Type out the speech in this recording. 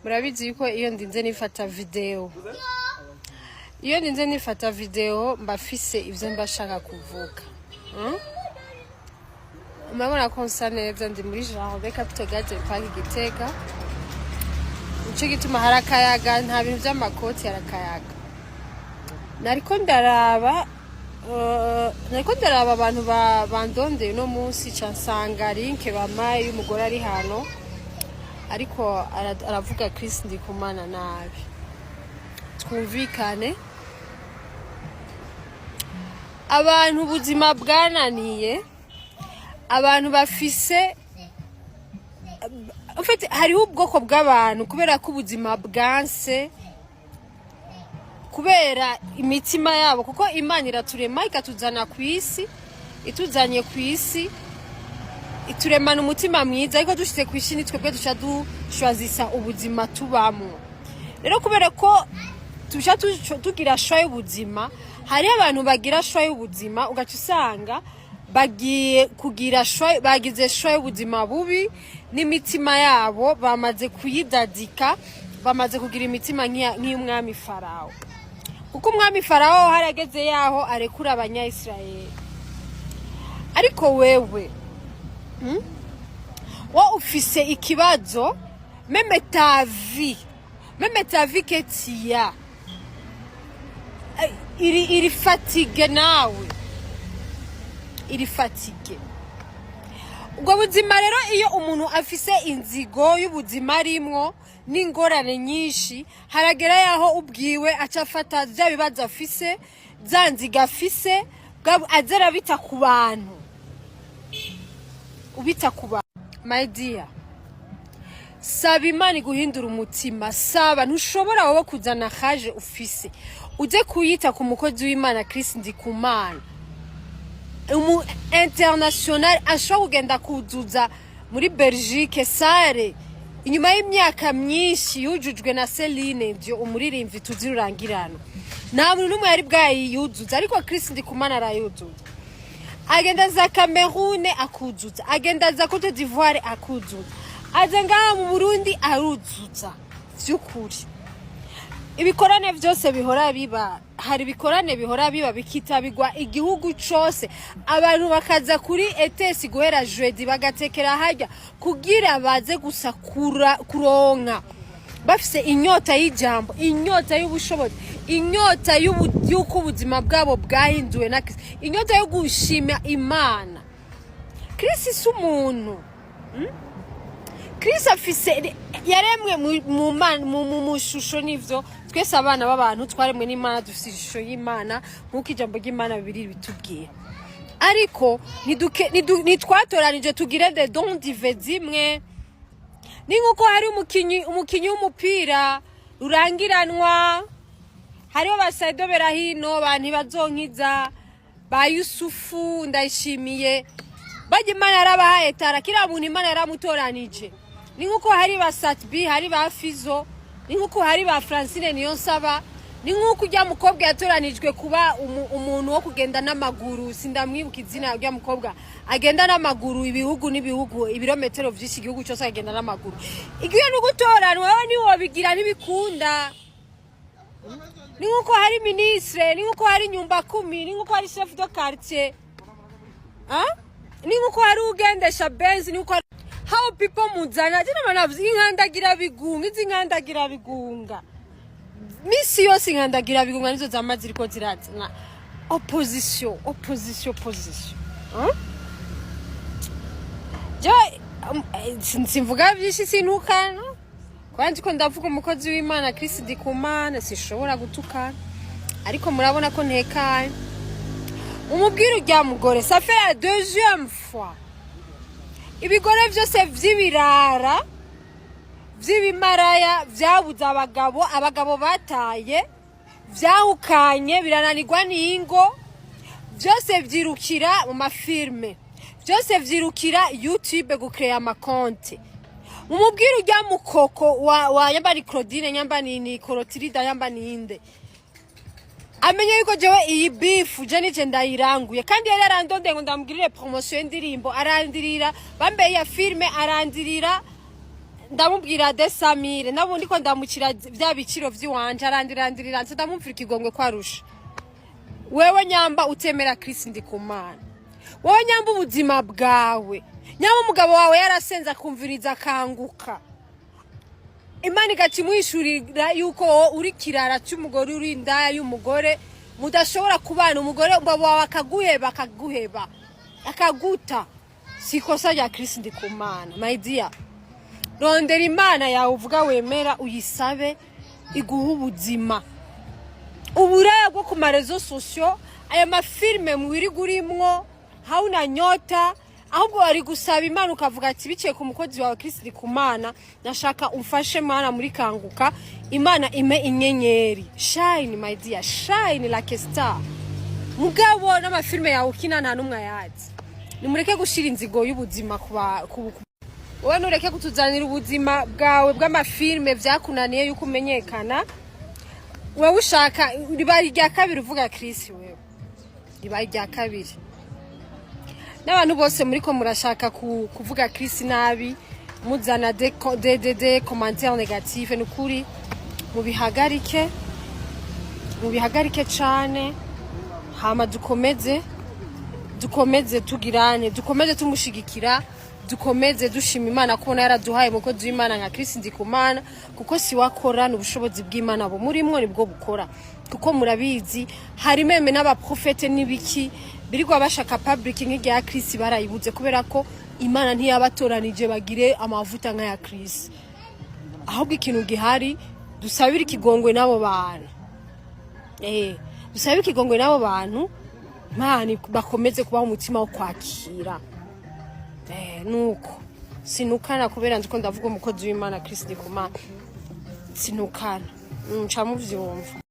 murabizi yuko iyo ndinze nifata video mbafise ivyo mbashaka kuvuga. Murabona ko nsa neza ndi muri Jardin Capital Garden Park Gitega. Nico gituma hari akayaga, nta bintu vy'amakoti, hari akayaga. Nariko ndaraba abantu bandondeye no munsi cansanga link bamaye y'umugore ari hano, ariko aravuga Chris Ndikumana nabi. Twumvikane, abantu ubuzima bwananiye, abantu bafise en fait hariho ubwoko bw'abantu kubera ko ubuzima bwanse, kubera imitima yabo, kuko Imana iraturema ikatuzana ku isi, ituzanye ku isi ituremana umutima mwiza, ariko dushitse ku isi nitwebwe duca dushwazisa ubuzima tubamo. Rero kubera ko tuja tugira shwa y'ubuzima, hari abantu bagira shwa y'ubuzima ugaca usanga bagiye kugira shwa, bagize shwa y'ubuzima bubi n'imitima yabo bamaze kuyidadika, bamaze kugira imitima nk'iy'umwami Farawo. Kuko umwami Farawo harageze yaho arekura abanya-Israeli. Ariko wewe wa ufise ikibazo, meme ta vie que tu as iri fatigue nawe, iri fatigue. Ubwo buzima rero iyo umuntu afise inzigo y'ubuzima arimwo n'ingorane nyinshi, haragera yaho ubwiwe acafata vya bibazo afise, za nziga afise, azera bita ku bantu, ubita ku bantu. My dear, saba Imana guhindura umutima, saba. Ntushobora wowe kuzana haje ufise uje kuyita ku mukozi w'Imana Chris Ndikumana international, ashobora kugenda kuzuza muri Belgique sare inyuma y'imyaka myinshi yujujwe na Celine Dion, umuririmvyi tuzirurangirano. Nta muntu n'umwe yari bwayiyuzuza, ariko Chris Ndikumana arayuzuza. Agenda za Cameroon akuzuza, agenda za Cote d'Ivoire akuzuza, aje ngaha mu Burundi aruzuza. Vyukuri ibikorane vyose bihora biba, hari ibikorane bihora biba bikitabigwa igihugu cose, abantu bakaza kuri ETS guhera jeudi bagatekera hajya kugira baze gusa kuronka, bafise inyota y'ijambo, inyota y'ubushobozi, inyota y'uko ubuzima bwabo bwahinduwe na Kristo, inyota yo gushima Imana. Kristo si umuntu. Kristo afise yaremwe mu shusho n'ivyo twese abana b'abantu twaremwe n'Imana, dufise ishusho y'Imana nk'uko ijambo ry'Imana bibiri bitubwiye. Ariko nitwatoranije tugire de dons divers imwe. Ni nkuko hari umukinyi w'umupira rurangiranwa, hariho basaido berahino, bantu bazonkiza ba Yusufu Ndayishimiye, baje Imana yarabahaye tara, kira muntu Imana yaramutoranije. Ni nkuko hari ba Satbi, hari ba Fizo, ni nkuko hari ba Francine Niyonsaba, ni nkuko ujya mukobwa yatoranijwe kuba umuntu wo kugenda n'amaguru, sindamwibuka izina ujya mukobwa agenda n'amaguru ibihugu n'ibihugu, ibirometero vyinshi igihugu cyose agenda n'amaguru. Igiye no gutoranwa wewe ni wobigira nibikunda. Ni nkuko hari ministre, ni nkuko hari nyumba kumi, ni nkuko hari chef de quartier. Ni nkuko hari ugendesha Benz, ni nkuko how people muzana jina manavuze inkandagira bigunga, izinkandagira bigunga. Misi yose inkandagira bigunga nizo zamazi riko zirazana opposition. Simvuga byinshi sintukana, kwandi ko ndavuga umukozi w'Imana Chris Ndikumana, sishobora gutukana, ariko murabona ko ntekanye. Umubwira ujya mugore, ça fait la deuxième fois ibigore vyose vy'ibirara vy'ibimaraya vyabuza abagabo bataye, vyahukanye birananirwa n'ingo, vyose vyirukira mu mafilme, vyose vyirukira YouTube gucrea amakonte. Umubwira ujya mukoko wa yambani Claudine, nyambani ni Corotilida, yambani inde, amenye yuko jewe iyi beef je nije ndayiranguye, kandi yari arandonde ngo ndamugirire promotion y'indirimbo, arandirira bambe ya filme, arandirira ndamubwira desamire nabundi ko ndamukira vya biciro vy'iwanje arandirandirira ndamumvira ikigongwe kwarusha wewe nyamba utemera Kristo Ndikumana wowe nyamba ubuzima bwawe nyamba umugabo wawe yarasenza kumviriza kanguka Imana igacimwishurira yuko uri kirara cy'umugore uri indaya y'umugore mudashobora kubana umugore mbabo wawe akaguheba akaguta sikosa ya Kristo Ndikumana my dear rondera Imana yawe uvuga wemera uyisabe iguha ubuzima uburaya bwo ku marezo sosio aya mafilme mwiri gurimwo hauna nyota ahubwo wari gusaba Imana ukavuga ati biciye ku mukozi wawe Kristo Ndikumana nashaka umfashe Mana muri kanguka Imana ime inyenyeri shine my dear shine like a star mugabo n'amafilme yawe ukina nta numwe yazi nimureke gushira inzigo y'ubuzima wowe nureke kutuzanira ubuzima bwawe bw'amafilme vyakunaniye yuko umenyekana wewe ushaka ribari rya kabiri uvuga Kristo wewe ribari rya kabiri n'abantu bose muri ko murashaka kuvuga Kristo nabi muzana de commentaires négatifs n'ukuri mubihagarike cyane hama dukomeze tugirane dukomeze tumushigikira dukomeze dushima Imana kubona yaraduhaye mukozi w'Imana nka Kristo Ndikumana kuko si wakorana ubushobozi bw'Imana bo muri mwe nibwo bukora kuko murabizi hari meme n'abaprofete nibiki birigwa bashaka public nk'ya Kristo barayibuze kubera ko Imana ntiyabatoranije bagire amavuta nka ya Kristo ahubwo ikintu gihari dusabira ikigongwe nabo bantu dusabira ikigongwe nabo bantu Imana bakomeze kubaho umutima wo kwakira nuko sinukana kubera ndiko ndavuga umukozi w'Imana Kristo Ndikumana sinukana nca muvyumva